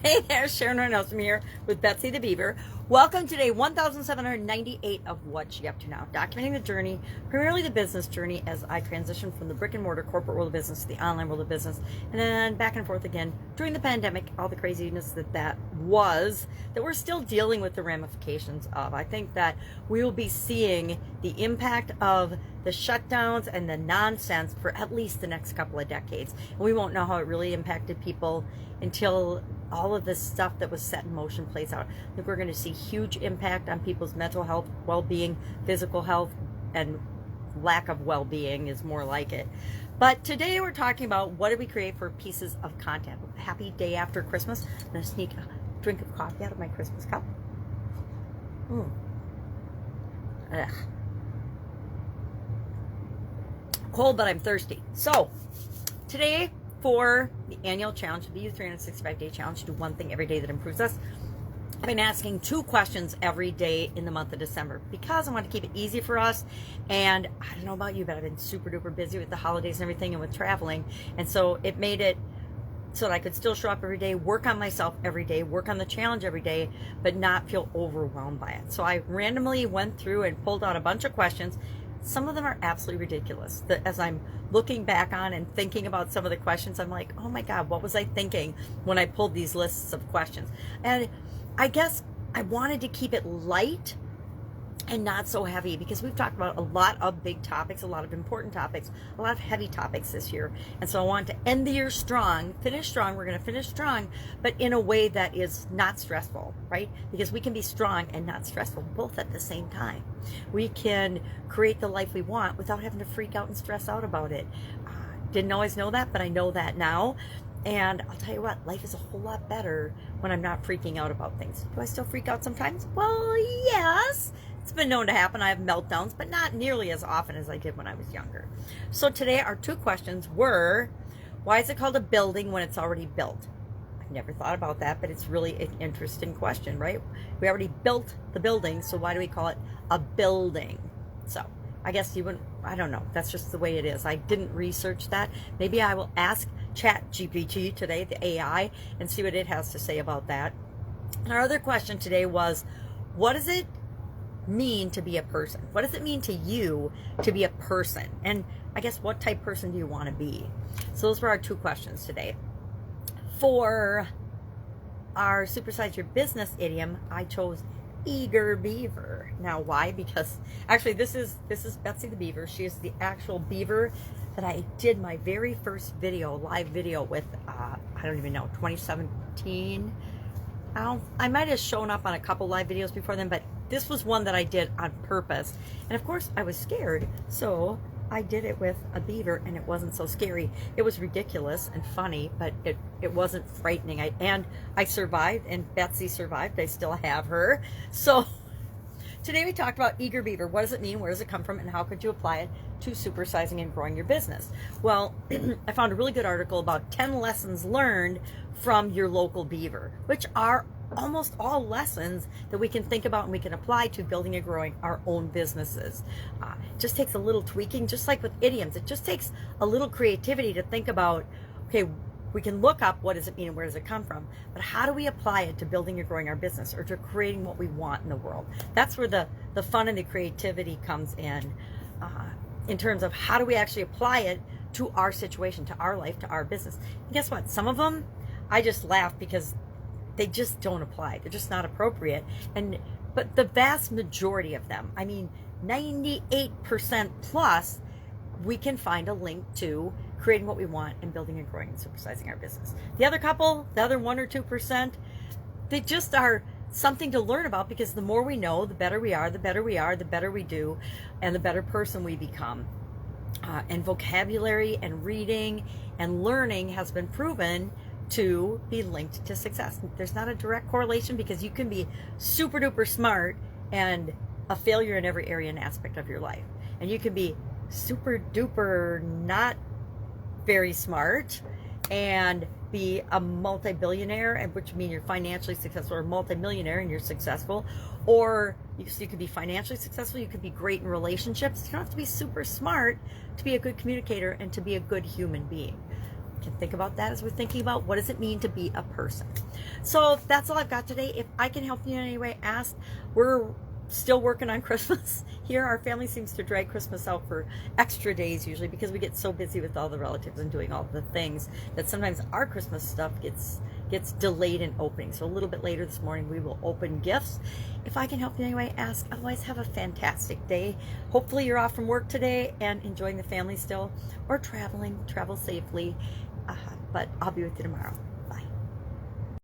Hey there, Sharon Horne-Ellstrom here with Betsy the Beaver. Welcome to day 1798 of What You Up To Now, documenting the journey, primarily the business journey, as I transition from the brick and mortar corporate world of business to the online world of business, and then back and forth again during the pandemic, all the craziness that was, that we're still dealing with the ramifications of. I think that we will be seeing the impact of the shutdowns and the nonsense for at least the next couple of decades. And we won't know how it really impacted people until all of this stuff that was set in motion plays out. I think we're going to see huge impact on people's mental health, well-being, physical health, and lack of well-being is more like it. But today we're talking about what do we create for pieces of content. Happy day after Christmas. I'm going to sneak a drink of coffee out of my Christmas cup. Ugh. Cold, but I'm thirsty. So today, for the annual challenge, the Beaver 365-day challenge, do one thing every day that improves us. I've been asking 2 questions every day in the month of December because I want to keep it easy for us. And I don't know about you, but I've been super duper busy with the holidays and everything and with traveling. And so it made it so that I could still show up every day, work on myself every day, work on the challenge every day, but not feel overwhelmed by it. So I randomly went through and pulled out a bunch of questions. Some of them are absolutely ridiculous. As I'm looking back on and thinking about some of the questions, I'm like, oh my God, what was I thinking when I pulled these lists of questions? And I guess I wanted to keep it light and not so heavy, because we've talked about a lot of big topics, a lot of important topics, a lot of heavy topics this year. And so I wanted to end the year strong, finish strong. We're going to finish strong, but in a way that is not stressful, right? Because we can be strong and not stressful both at the same time. We can create the life we want without having to freak out and stress out about it. Didn't always know that, but I know that now. And I'll tell you what, life is a whole lot better when I'm not freaking out about things. Do I still freak out sometimes? Well, yes. It's been known to happen. I have meltdowns, but not nearly as often as I did when I was younger. So today our 2 questions were, why is it called a building when it's already built? I've never thought about that, but it's really an interesting question, right? We already built the building, so why do we call it a building? So I guess you wouldn't, I don't know. That's just the way it is. I didn't research that. Maybe I will ask ChatGPT today, the AI, and see what it has to say about that. And our other question today was, what does it mean to be a person? What does it mean to you to be a person? And I guess, what type of person do you want to be? So those were our 2 questions today. For our Supersize Your Business idiom, I chose eager beaver. Now why? Because actually this is Betsy the Beaver. She is the actual beaver that I did my very first video, live video with, I don't even know, 2017. I might have shown up on a couple live videos before then, but this was one that I did on purpose. And of course I was scared, so I did it with a beaver and it wasn't so scary. It was ridiculous and funny, but it wasn't frightening. I survived, and Betsy survived. I still have her. So today we talked about eager beaver. What does it mean? Where does it come from? And how could you apply it to supersizing and growing your business? Well, I found a really good article about 10 lessons learned from your local beaver, which are almost all lessons that we can think about and we can apply to building and growing our own businesses. It just takes a little tweaking, just like with idioms. It just takes a little creativity to think about, okay, we can look up what does it mean and where does it come from, but how do we apply it to building and growing our business, or to creating what we want in the world? That's where the fun and the creativity comes in terms of how do we actually apply it to our situation, to our life, to our business. And guess what? Some of them, I just laugh because they just don't apply. They're just not appropriate. But the vast majority of them, I mean 98% plus, we can find a link to creating what we want and building and growing and supersizing our business. The other couple, the other 1 or 2%, they just are something to learn about, because the more we know, the better we are, the better we are, the better we do, and the better person we become. And vocabulary and reading and learning has been proven to be linked to success. There's not a direct correlation, because you can be super duper smart and a failure in every area and aspect of your life. And you can be super duper not very smart and be a multi-billionaire, and which means you're financially successful, or multi-millionaire and you're successful. Or you could be financially successful, you could be great in relationships. You don't have to be super smart to be a good communicator and to be a good human being. can think about that as we're thinking about what does it mean to be a person. So that's all I've got today. If I can help you in any way, ask. We're still working on Christmas here. Our family seems to drag Christmas out for extra days usually because we get so busy with all the relatives and doing all the things that sometimes our Christmas stuff gets delayed in opening. So a little bit later this morning we will open gifts. If I can help you anyway, ask. Otherwise, have a fantastic day. Hopefully you're off from work today and enjoying the family still, or traveling. Travel safely. But I'll be with you tomorrow.